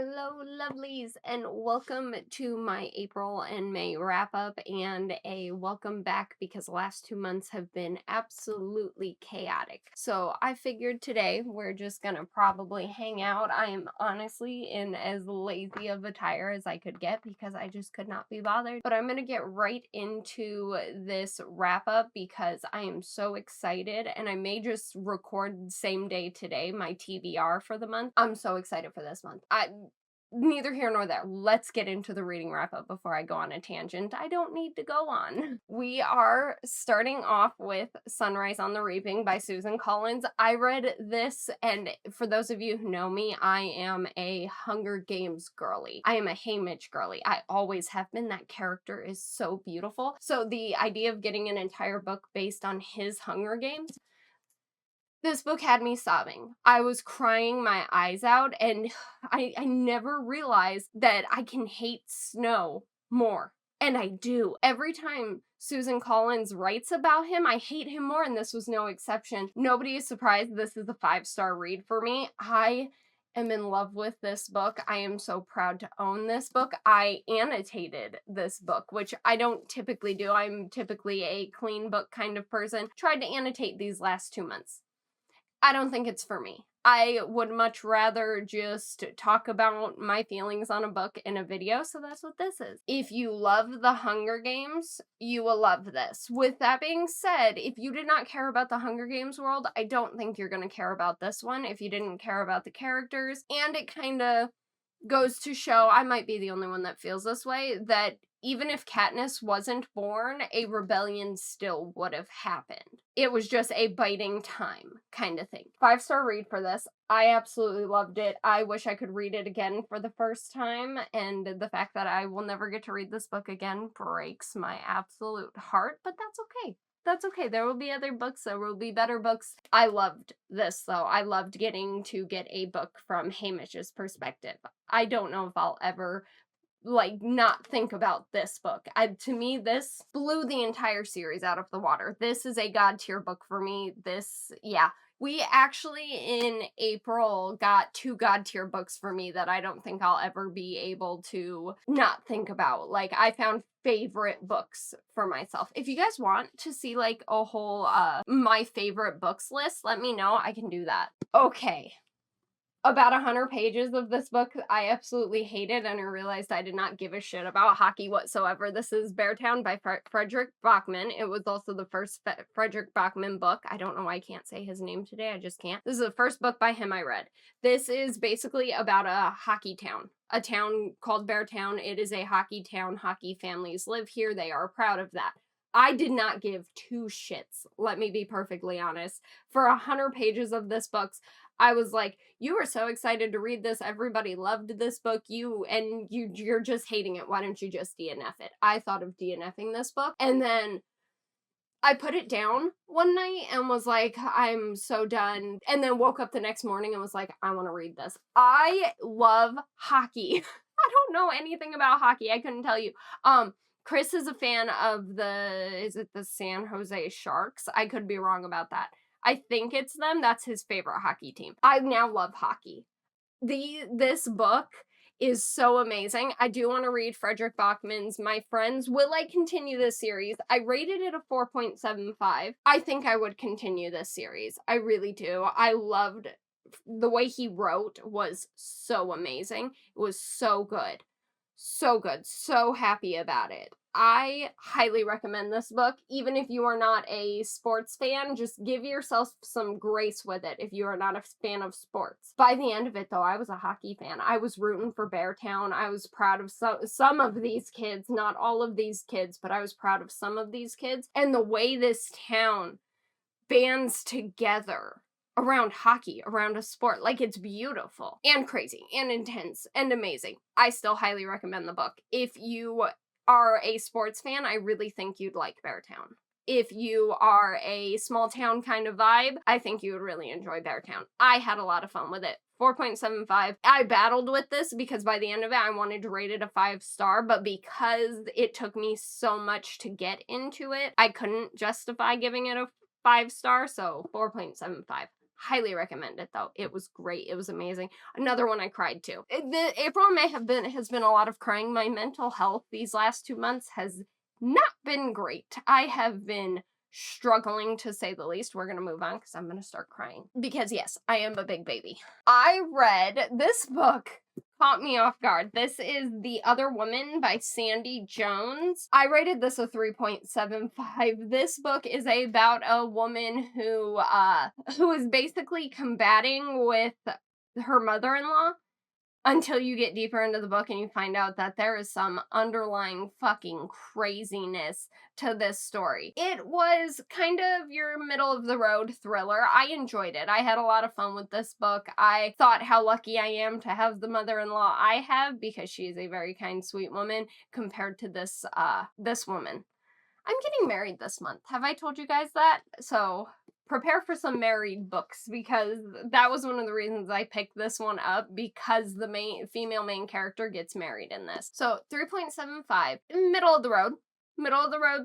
Hello, lovelies, and welcome to my April and May wrap up, and a welcome back because the last 2 months have been absolutely chaotic. So I figured today we're just gonna probably hang out. I am honestly in as lazy of attire as I could get because I just could not be bothered. But I'm gonna get right into this wrap up because I am so excited, and I may just record the same day today my TBR for the month. I'm so excited for this month. Neither here nor there. Let's get into the reading wrap up before I go on a tangent I don't need to go on. We are starting off with Sunrise on the Reaping by Susan Collins. I read this, and for those of you who know me, I am a Hunger Games girly. I am a Haymitch girly. I always have been. That character is so beautiful. So the idea of getting an entire book based on his Hunger Games, this book had me sobbing. I was crying my eyes out, and I never realized that I can hate snow more. And I do. Every time Susan Collins writes about him, I hate him more, and this was no exception. Nobody is surprised this is a 5-star read for me. I am in love with this book. I am so proud to own this book. I annotated this book, which I don't typically do. I'm typically a clean book kind of person. Tried to annotate these last 2 months. I don't think it's for me. I would much rather just talk about my feelings on a book in a video, so that's what this is. If you love the Hunger Games, you will love this. With that being said, if you did not care about the Hunger Games world, I don't think you're gonna care about this one if you didn't care about the characters, and it kinda goes to show, I might be the only one that feels this way, that even if Katniss wasn't born, a rebellion still would have happened. It was just a biting time kind of thing. 5-star read for this. I absolutely loved it. I wish I could read it again for the first time, and the fact that I will never get to read this book again breaks my absolute heart, but that's okay. That's okay. There will be other books. There will be better books. I loved this, though. I loved getting to get a book from Hamish's perspective. I don't know if I'll ever not think about this book. To me, this blew the entire series out of the water. This is a god tier book for me. Yeah. We actually in April got 2 god tier books for me that I don't think I'll ever be able to not think about. Like, I found favorite books for myself. If you guys want to see like a whole my favorite books list, let me know. I can do that. Okay. About 100 pages of this book I absolutely hated, and I realized I did not give a shit about hockey whatsoever. This is Beartown by Frederick Bachman. It was also the first Frederick Bachman book. I don't know why I can't say his name today. I just can't. This is the first book by him I read. This is basically about a hockey town. A town called Beartown. It is a hockey town. Hockey families live here. They are proud of that. I did not give 2 shits, let me be perfectly honest. For 100 pages of this book, I was like, you were so excited to read this. Everybody loved this book. You're just hating it. Why don't you just DNF it? I thought of DNFing this book. And then I put it down one night and was like, I'm so done. And then woke up the next morning and was like, I want to read this. I love hockey. I don't know anything about hockey. I couldn't tell you. Chris is a fan of is it the San Jose Sharks? I could be wrong about that. I think it's them. That's his favorite hockey team. I now love hockey. This book is so amazing. I do want to read Frederick Bachman's My Friends. Will I continue this series? I rated it a 4.75. I think I would continue this series. I really do. I loved the way he wrote was so amazing. It was so good. So good. So happy about it. I highly recommend this book. Even if you are not a sports fan, just give yourself some grace with it if you are not a fan of sports. By the end of it, though, I was a hockey fan. I was rooting for Beartown. I was proud of some of these kids, not all of these kids, but I was proud of some of these kids. And the way this town bands together around hockey, around a sport. Like, it's beautiful and crazy and intense and amazing. I still highly recommend the book. If you are a sports fan, I really think you'd like Beartown. If you are a small town kind of vibe, I think you would really enjoy Beartown. I had a lot of fun with it. 4.75. I battled with this because by the end of it, I wanted to rate it a 5-star, but because it took me so much to get into it, I couldn't justify giving it a 5-star, so 4.75. Highly recommend it though. It was great. It was amazing. Another one I cried to. The April and May has been a lot of crying. My mental health these last 2 months has not been great. I have been struggling, to say the least. We're gonna move on because I'm gonna start crying. Because yes, I am a big baby. I read this book, caught me off guard. This is The Other Woman by Sandy Jones. I rated this a 3.75. This book is about a woman who is basically combating with her mother-in-law until you get deeper into the book and you find out that there is some underlying fucking craziness to this story. It was kind of your middle of the road thriller. I enjoyed it. I had a lot of fun with this book. I thought how lucky I am to have the mother-in-law I have, because she is a very kind, sweet woman compared to this woman. I'm getting married this month. Have I told you guys that? So prepare for some married books, because that was one of the reasons I picked this one up, because the female main character gets married in this. So 3.75, middle of the road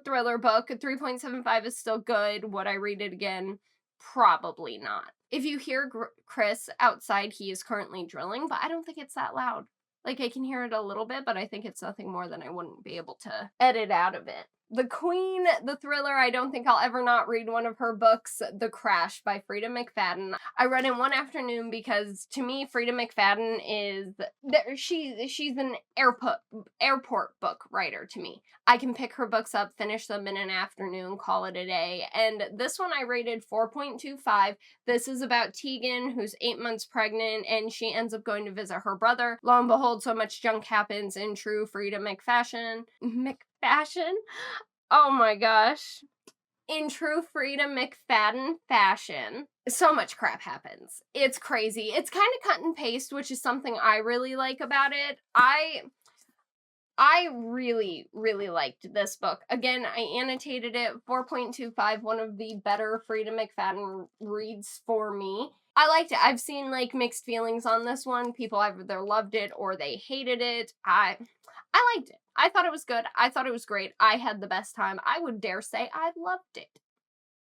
thriller book. 3.75 is still good. Would I read it again? Probably not. If you hear Chris outside, he is currently drilling, but I don't think it's that loud. Like, I can hear it a little bit, but I think it's nothing more than I wouldn't be able to edit out of it. The Queen, the thriller, I don't think I'll ever not read one of her books, The Crash by Frida McFadden. I read it one afternoon because, to me, Frida McFadden is, she's an airport book writer to me. I can pick her books up, finish them in an afternoon, call it a day, and this one I rated 4.25. This is about Tegan, who's 8 months pregnant, and she ends up going to visit her brother. Lo and behold, so much junk happens in true Frida McFashion. Oh my gosh. In true Frida McFadden fashion, so much crap happens. It's crazy. It's kind of cut and paste, which is something I really like about it. I really, really liked this book. Again, I annotated it, 4.25, one of the better Frida McFadden reads for me. I liked it. I've seen, like, mixed feelings on this one. People either loved it or they hated it. I liked it. I thought it was good. I thought it was great. I had the best time. I would dare say I loved it.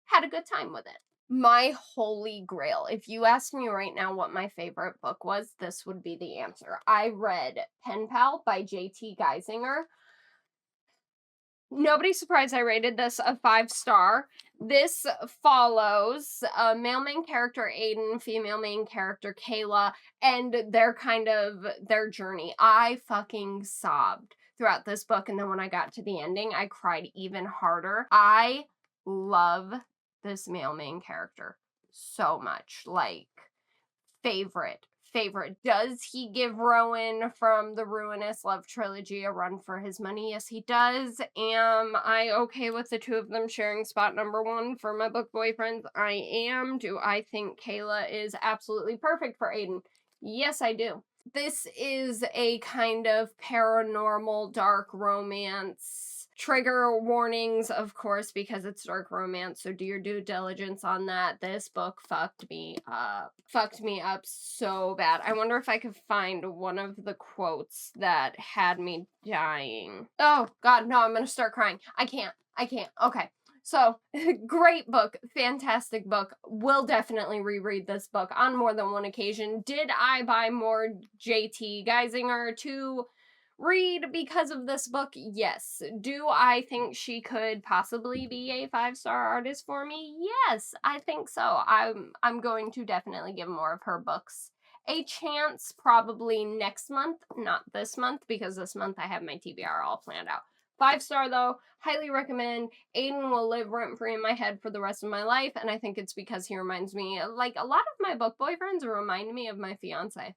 Had a good time with it. My holy grail. If you ask me right now what my favorite book was, this would be the answer. I read Pen Pal by J.T. Geisinger. Nobody's surprised I rated this a 5-star. This follows male main character Aiden, female main character Kayla, and their journey. I fucking sobbed throughout this book, and then when I got to the ending, I cried even harder. I love this male main character so much. Like, favorite. Does he give Rowan from the Ruinous Love Trilogy a run for his money? Yes, he does. Am I okay with the two of them sharing spot number 1 for my book boyfriends? I am. Do I think Kayla is absolutely perfect for Aiden? Yes, I do. This is a kind of paranormal dark romance. Trigger warnings, of course, because it's dark romance, so do your due diligence on that. This book fucked me up. Fucked me up so bad. I wonder if I could find one of the quotes that had me dying. Oh, God, no, I'm gonna start crying. I can't. Okay. So, great book, fantastic book. Will definitely reread this book on more than one occasion. Did I buy more J.T. Geisinger to read because of this book? Yes. Do I think she could possibly be a 5-star artist for me? Yes, I think so. I'm going to definitely give more of her books a chance, probably next month, not this month, because this month I have my TBR all planned out. 5-star though, highly recommend. Aiden will live rent-free in my head for the rest of my life, and I think it's because he reminds me, like, a lot of my book boyfriends remind me of my fiance.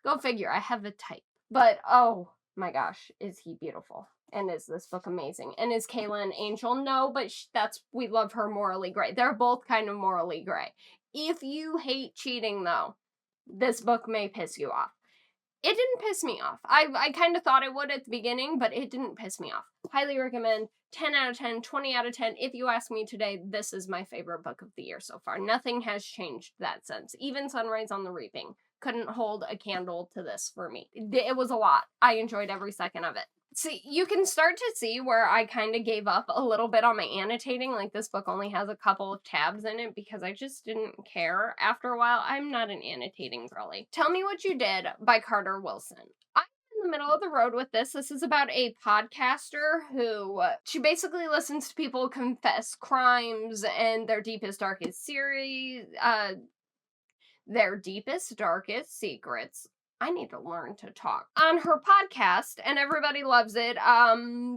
Go figure, I have a type. But, oh my gosh, is he beautiful. And is this book amazing? And is Kayla an angel? No, but we love her morally gray. They're both kind of morally gray. If you hate cheating, though, this book may piss you off. It didn't piss me off. I kind of thought it would at the beginning, but it didn't piss me off. Highly recommend. 10 out of 10, 20 out of 10. If you ask me today, this is my favorite book of the year so far. Nothing has changed that since. Even Sunrise on the Reaping couldn't hold a candle to this for me. It was a lot. I enjoyed every second of it. See, you can start to see where I kind of gave up a little bit on my annotating. Like, this book only has a couple of tabs in it because I just didn't care after a while. I'm not an annotating girly. Tell Me What You Did by Carter Wilson. I'm in the middle of the road with this. This is about a podcaster who, she basically listens to people confess crimes and their deepest, darkest secrets. I need to learn to talk. On her podcast, and everybody loves it,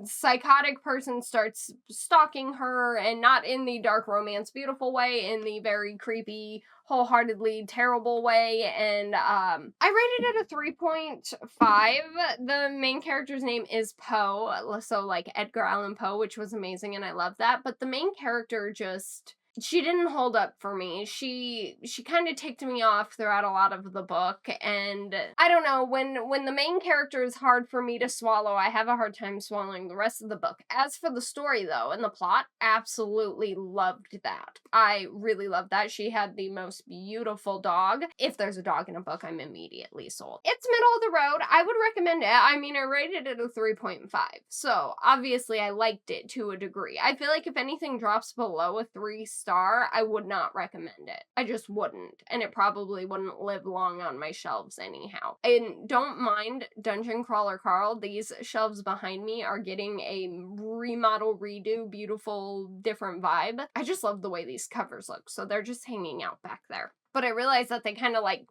Psychotic person starts stalking her, and not in the dark romance beautiful way, in the very creepy, wholeheartedly terrible way, and I rated it a 3.5. The main character's name is Poe, so like Edgar Allan Poe, which was amazing, and I love that, but the main character just, she didn't hold up for me. She kind of ticked me off throughout a lot of the book, and I don't know, when the main character is hard for me to swallow, I have a hard time swallowing the rest of the book. As for the story though, and the plot, absolutely loved that. I really loved that. She had the most beautiful dog. If there's a dog in a book, I'm immediately sold. It's middle of the road. I would recommend it. I mean, I rated it a 3.5, so obviously I liked it to a degree. I feel like if anything drops below a 3-star, I would not recommend it. I just wouldn't, and it probably wouldn't live long on my shelves anyhow. And don't mind Dungeon Crawler Carl, these shelves behind me are getting a remodel, redo, beautiful, different vibe. I just love the way these covers look, so they're just hanging out back there. But I realize that they kind of like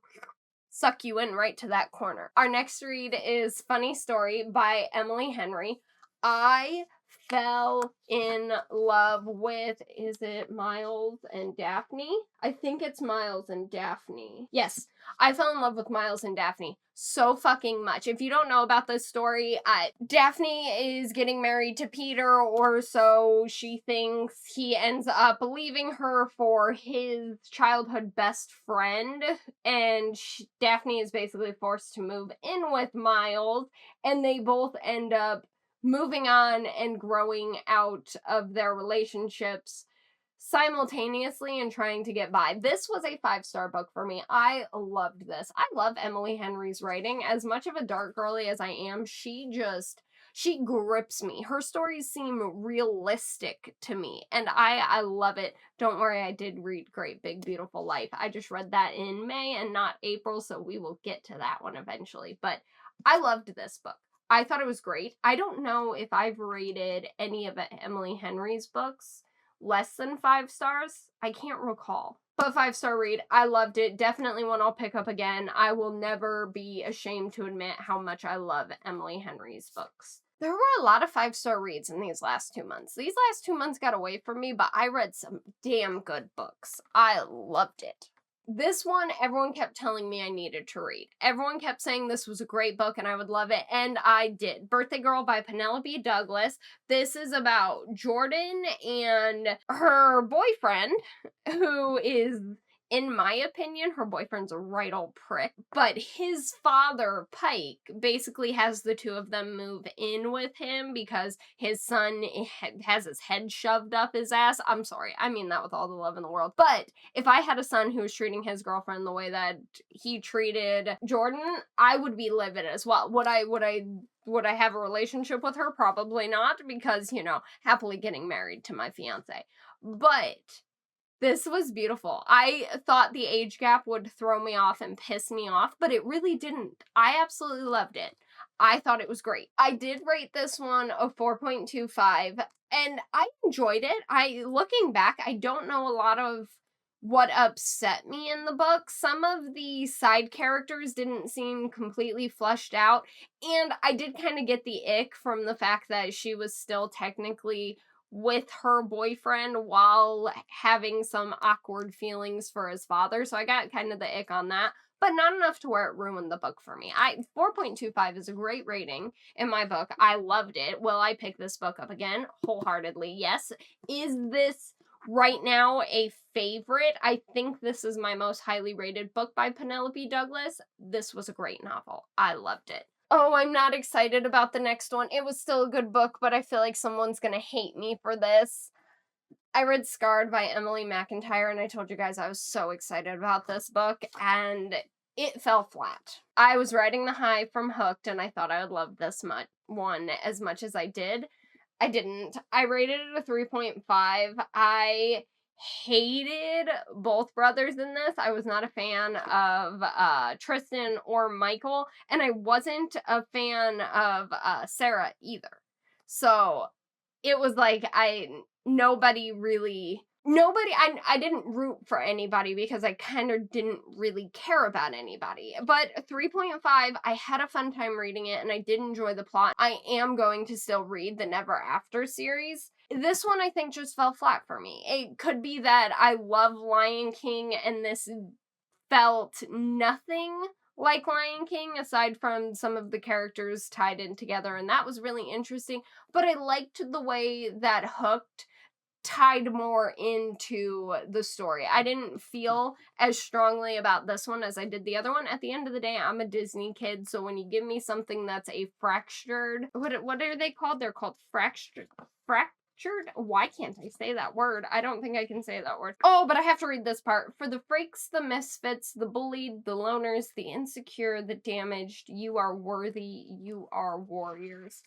suck you in right to that corner. Our next read is Funny Story by Emily Henry. I fell in love with, is it Miles and Daphne? I think it's Miles and Daphne. Yes, I fell in love with Miles and Daphne so fucking much. If you don't know about this story, Daphne is getting married to Peter, or so she thinks. He ends up leaving her for his childhood best friend, and Daphne is basically forced to move in with Miles, and they both end up moving on and growing out of their relationships simultaneously and trying to get by. This was a 5-star book for me. I loved this. I love Emily Henry's writing. As much of a dark girly as I am, she grips me. Her stories seem realistic to me, and I love it. Don't worry, I did read Great Big Beautiful Life. I just read that in May and not April, so we will get to that one eventually. But I loved this book. I thought it was great. I don't know if I've rated any of Emily Henry's books less than 5 stars. I can't recall. But 5-star read. I loved it. Definitely one I'll pick up again. I will never be ashamed to admit how much I love Emily Henry's books. There were a lot of 5-star reads in these last 2 months. These last 2 months got away from me, but I read some damn good books. I loved it. This one, everyone kept telling me I needed to read. Everyone kept saying this was a great book and I would love it, and I did. Birthday Girl by Penelope Douglas. This is about Jordan and her boyfriend, who is, in my opinion, her boyfriend's a right old prick, but his father, Pike, basically has the two of them move in with him because his son has his head shoved up his ass. I'm sorry, I mean that with all the love in the world, but if I had a son who was treating his girlfriend the way that he treated Jordan, I would be livid as well. Would I have a relationship with her? Probably not, because, you know, happily getting married to my fiance. But this was beautiful. I thought the age gap would throw me off and piss me off, but it really didn't. I absolutely loved it. I thought it was great. I did rate this one a 4.25, and I enjoyed it. Looking back, I don't know a lot of what upset me in the book. Some of the side characters didn't seem completely fleshed out, and I did kind of get the ick from the fact that she was still technically with her boyfriend while having some awkward feelings for his father, so I got kind of the ick on that, but not enough to where it ruined the book for me. 4.25 is a great rating in my book. I loved it. Will I pick this book up again? Wholeheartedly, yes. Is this right now a favorite? I think this is my most highly rated book by Penelope Douglas. This was a great novel. I loved it. Oh, I'm not excited about the next one. It was still a good book, but I feel like someone's gonna hate me for this. I read Scarred by Emily McIntyre, and I told you guys I was so excited about this book, and it fell flat. I was riding the high from Hooked, and I thought I would love this one as much as I did. I didn't. I rated it a 3.5. I hated both brothers in this. I was not a fan of Tristan or Michael, and I wasn't a fan of Sarah either. So it was like I didn't root for anybody because I kind of didn't really care about anybody. But 3.5, I had a fun time reading it and I did enjoy the plot. I am going to still read the Never After series. This one I think just fell flat for me. It could be that I love Lion King and this felt nothing like Lion King aside from some of the characters tied in together, and that was really interesting. But I liked the way that Hooked tied more into the story. I didn't feel as strongly about this one as I did the other one. At the end of the day, I'm a Disney kid, so when you give me something that's a fractured, what are they called? They're called fractured. Why can't I say that word? I don't think I can say that word. Oh, but I have to read this part. For the freaks, the misfits, the bullied, the loners, the insecure, the damaged, you are worthy, you are warriors.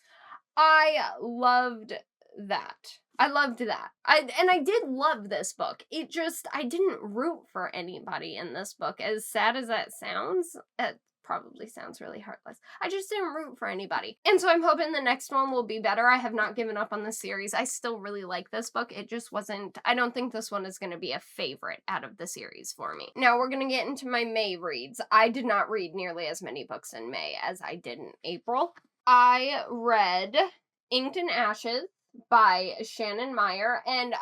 I loved that. I loved that. I did love this book. It just, I didn't root for anybody in this book. As sad as that sounds, it probably sounds really heartless. I just didn't root for anybody. And so I'm hoping the next one will be better. I have not given up on the series. I still really like this book. It just wasn't, I don't think this one is going to be a favorite out of the series for me. Now we're going to get into my May reads. I did not read nearly as many books in May as I did in April. I read Inked in Ashes by Shannon Meyer, and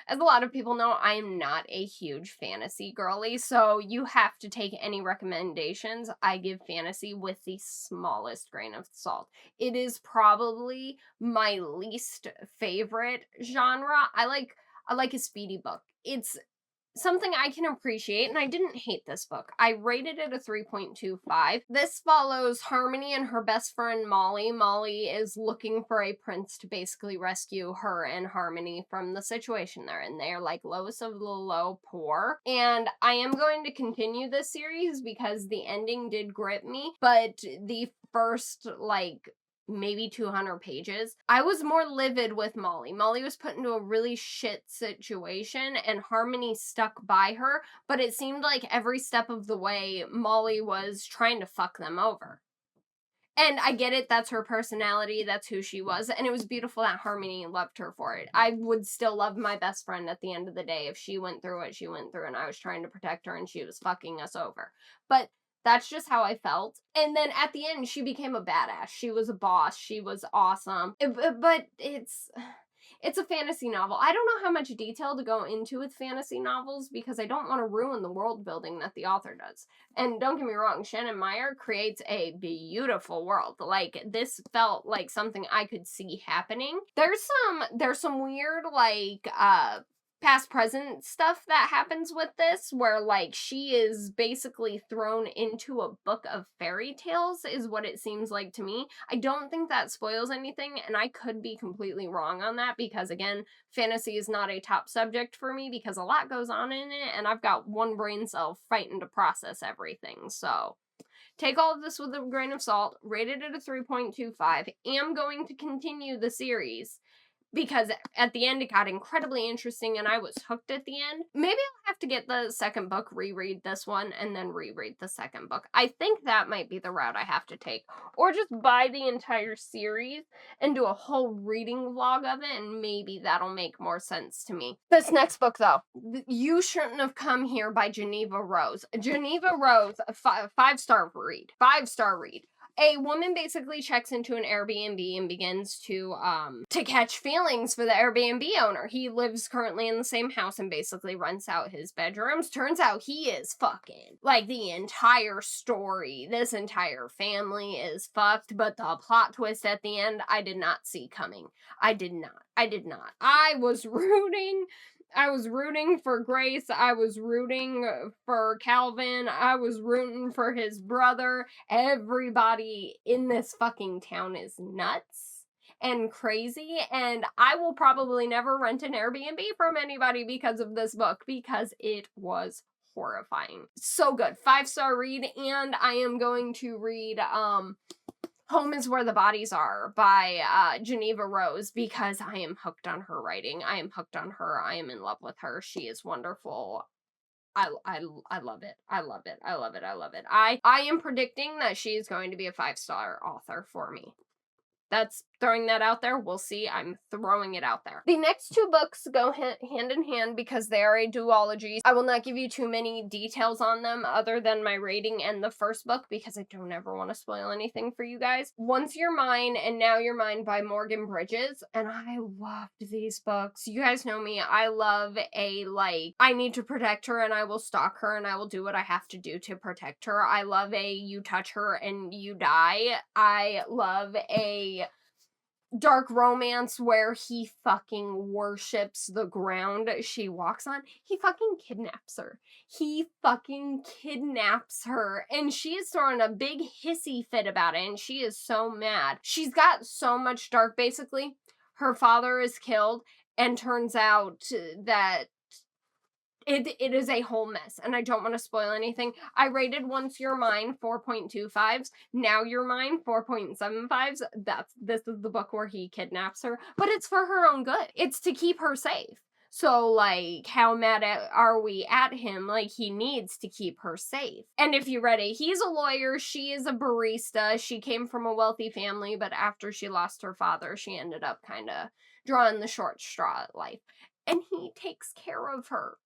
as a lot of people know, I am not a huge fantasy girly, so you have to take any recommendations I give fantasy with the smallest grain of salt. It is probably my least favorite genre. I like a speedy book. It's something I can appreciate, and I didn't hate this book. I rated it a 3.25. This follows Harmony and her best friend Molly. Molly is looking for a prince to basically rescue her and Harmony from the situation they're in. They're like lowest of the low poor. And I am going to continue this series because the ending did grip me, but the first, maybe 200 pages, I was more livid with Molly. Molly was put into a really shit situation and Harmony stuck by her, but it seemed like every step of the way Molly was trying to fuck them over. And I get it, that's her personality, that's who she was, and it was beautiful that Harmony loved her for it. I would still love my best friend at the end of the day if she went through what she went through and I was trying to protect her and she was fucking us over. But that's just how I felt. And then at the end, she became a badass. She was a boss. She was awesome. But it's a fantasy novel. I don't know how much detail to go into with fantasy novels because I don't want to ruin the world building that the author does. And don't get me wrong, Shannon Meyer creates a beautiful world. Like, this felt like something I could see happening. There's some weird, past present stuff that happens with this where she is basically thrown into a book of fairy tales is what it seems like to me. I don't think that spoils anything, and I could be completely wrong on that because again, fantasy is not a top subject for me because a lot goes on in it and I've got one brain cell fighting to process everything. So take all of this with a grain of salt. Rated it a 3.25. Am going to continue the series because at the end it got incredibly interesting and I was hooked at the end. Maybe I'll have to get the second book, reread this one, and then reread the second book. I think that might be the route I have to take. Or just buy the entire series and do a whole reading vlog of it, and maybe that'll make more sense to me. This next book, though, You Shouldn't Have Come Here by Geneva Rose. Geneva Rose, a five-star read. 5-star read. A woman basically checks into an Airbnb and begins to catch feelings for the Airbnb owner. He lives currently in the same house and basically rents out his bedrooms. Turns out he is fucking. Like, the entire story, this entire family is fucked, but the plot twist at the end, I did not see coming. I did not. I was rooting for Grace. I was rooting for Calvin. I was rooting for his brother. Everybody in this fucking town is nuts and crazy, and I will probably never rent an Airbnb from anybody because of this book, because it was horrifying. So good. 5-star read, and I am going to read Home is Where the Bodies Are by Geneva Rose, because I am hooked on her writing. I am hooked on her. I am in love with her. She is wonderful. I love it. I love it. I love it. I love it. I am predicting that she is going to be a 5-star author for me. That's throwing that out there. We'll see. I'm throwing it out there. The next 2 books go hand in hand because they are a duology. I will not give you too many details on them other than my rating and the first book, because I don't ever want to spoil anything for you guys. Once You're Mine and Now You're Mine by Morgan Bridges, and I loved these books. You guys know me. I love I need to protect her and I will stalk her and I will do what I have to do to protect her. I love you touch her and you die. I love a dark romance where he fucking worships the ground she walks on. He fucking kidnaps her. He fucking kidnaps her, and she is throwing a big hissy fit about it, and she is so mad. She's got so much dark. Basically, her father is killed, and turns out that it is a whole mess, and I don't want to spoil anything. I rated Once You're Mine 4.25s. Now You're Mine 4.75s. This is the book where he kidnaps her, but it's for her own good. It's to keep her safe. So, like, how mad are we at him? Like, he needs to keep her safe. And if you read it, he's a lawyer, she is a barista, she came from a wealthy family, but after she lost her father, she ended up kind of drawing the short straw at life. And he takes care of her.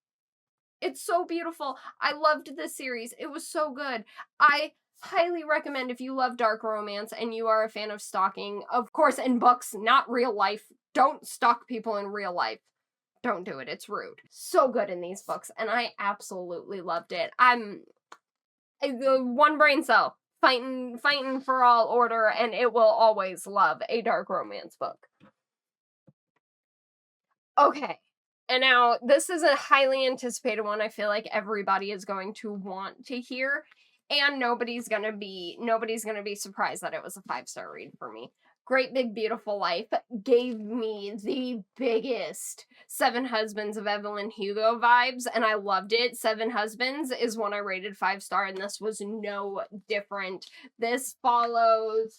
It's so beautiful. I loved this series. It was so good. I highly recommend, if you love dark romance and you are a fan of stalking, of course in books, not real life. Don't stalk people in real life. Don't do it. It's rude. So good in these books, and I absolutely loved it. I'm the one brain cell fighting for all order, and it will always love a dark romance book. Okay. And now, this is a highly anticipated one. I feel like everybody is going to want to hear, and nobody's gonna be surprised that it was a 5-star read for me. Great Big Beautiful Life gave me the biggest Seven Husbands of Evelyn Hugo vibes, and I loved it. Seven Husbands is one I rated 5-star, and this was no different. This follows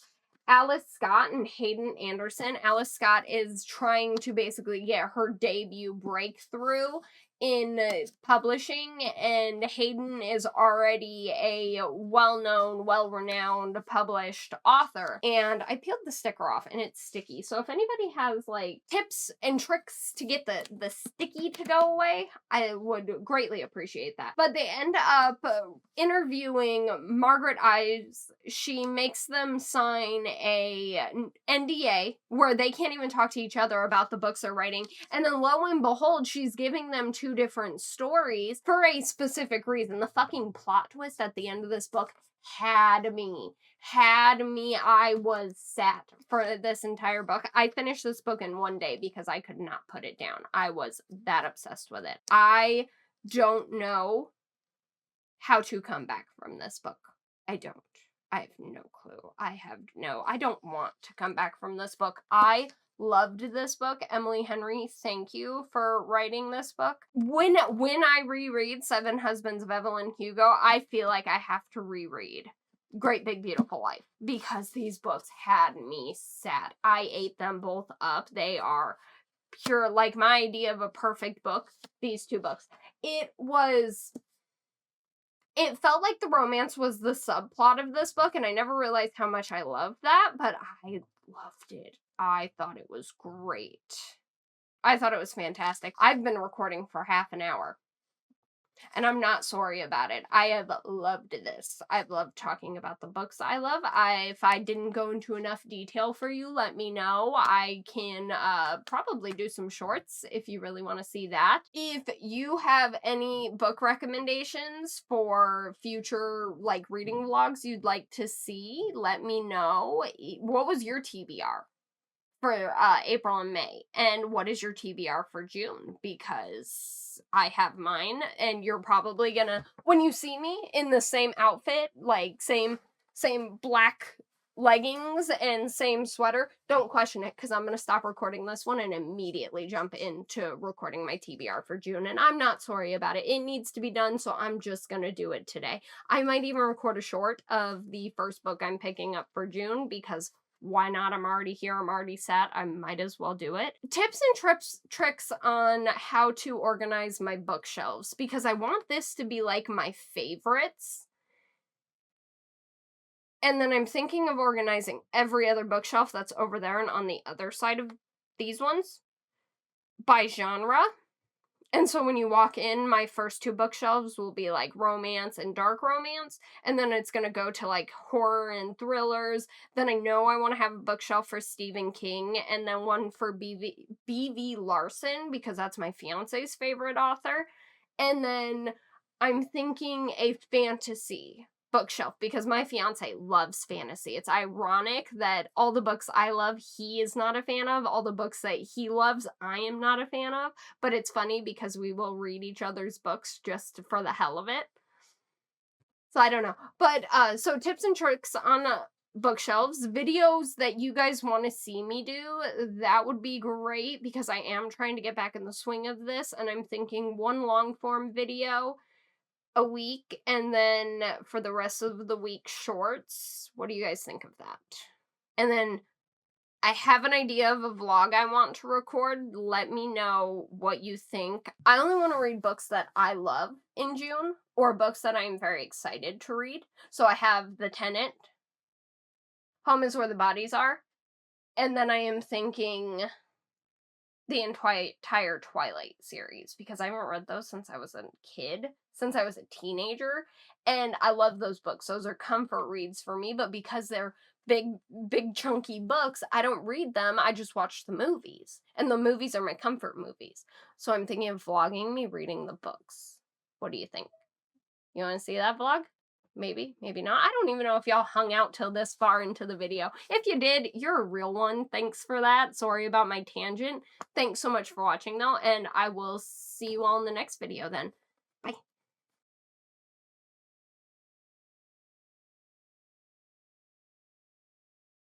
Alice Scott and Hayden Anderson. Alice Scott is trying to basically get her debut breakthrough in publishing, and Hayden is already a well-known, well-renowned, published author. And I peeled the sticker off, and it's sticky. So if anybody has, like, tips and tricks to get the sticky to go away, I would greatly appreciate that. But they end up interviewing Margaret Ives. She makes them sign a NDA where they can't even talk to each other about the books they're writing. And then lo and behold, she's giving them 2 different stories for a specific reason. The fucking plot twist at the end of this book had me. I was sad for this entire book. I finished this book in one day because I could not put it down. I was that obsessed with it. I don't know how to come back from this book. I don't. I have no clue. I don't want to come back from this book. I loved this book. Emily Henry, thank you for writing this book. When I reread Seven Husbands of Evelyn Hugo, I feel like I have to reread Great Big Beautiful Life, because these books had me sad. I ate them both up. They are pure, like my idea of a perfect book, these 2 books. It felt like the romance was the subplot of this book, and I never realized how much I loved that, but I loved it. I thought it was great. I thought it was fantastic. I've been recording for half an hour, and I'm not sorry about it. I have loved this. I've loved talking about the books I love. If I didn't go into enough detail for you, let me know. I can probably do some shorts if you really want to see that. If you have any book recommendations for future, like, reading vlogs you'd like to see, let me know. What was your TBR for April and May? And what is your TBR for June? Because I have mine, and you're probably gonna, when you see me in the same outfit, like same black leggings and same sweater. Don't question it, because I'm going to stop recording this one and immediately jump into recording my TBR for June. And I'm not sorry about it. It needs to be done, so I'm just going to do it today. I might even record a short of the first book I'm picking up for June, because why not? I'm already here. I'm already set. I might as well do it. Tips and tricks on how to organize my bookshelves, because I want this to be like my favorites. And then I'm thinking of organizing every other bookshelf that's over there and on the other side of these ones by genre. And so when you walk in, my first two bookshelves will be like romance and dark romance. And then it's going to go to like horror and thrillers. Then I know I want to have a bookshelf for Stephen King, and then one for B.V. Larson, because that's my fiance's favorite author. And then I'm thinking a fantasy bookshelf, because my fiance loves fantasy. It's ironic that all the books I love, he is not a fan of. All the books that he loves, I am not a fan of. But it's funny because we will read each other's books just for the hell of it. So I don't know. But so tips and tricks on bookshelves, videos that you guys want to see me do, that would be great, because I am trying to get back in the swing of this, and I'm thinking one long form video a week, and then for the rest of the week, shorts. What do you guys think of that? And then I have an idea of a vlog I want to record. Let me know what you think. I only want to read books that I love in June, or books that I'm very excited to read. So I have The Tenant, Home is Where the Bodies Are, and then I am thinking the entire Twilight series, because I haven't read those since I was a kid, since I was a teenager, and I love those books. Those are comfort reads for me, but because they're big chunky books, I don't read them, I just watch the movies, and the movies are my comfort movies. So I'm thinking of vlogging me reading the books. What do you think? You want to see that vlog? Maybe, maybe not. I don't even know if y'all hung out till this far into the video. If you did, you're a real one. Thanks for that. Sorry about my tangent. Thanks so much for watching, though, and I will see you all in the next video then.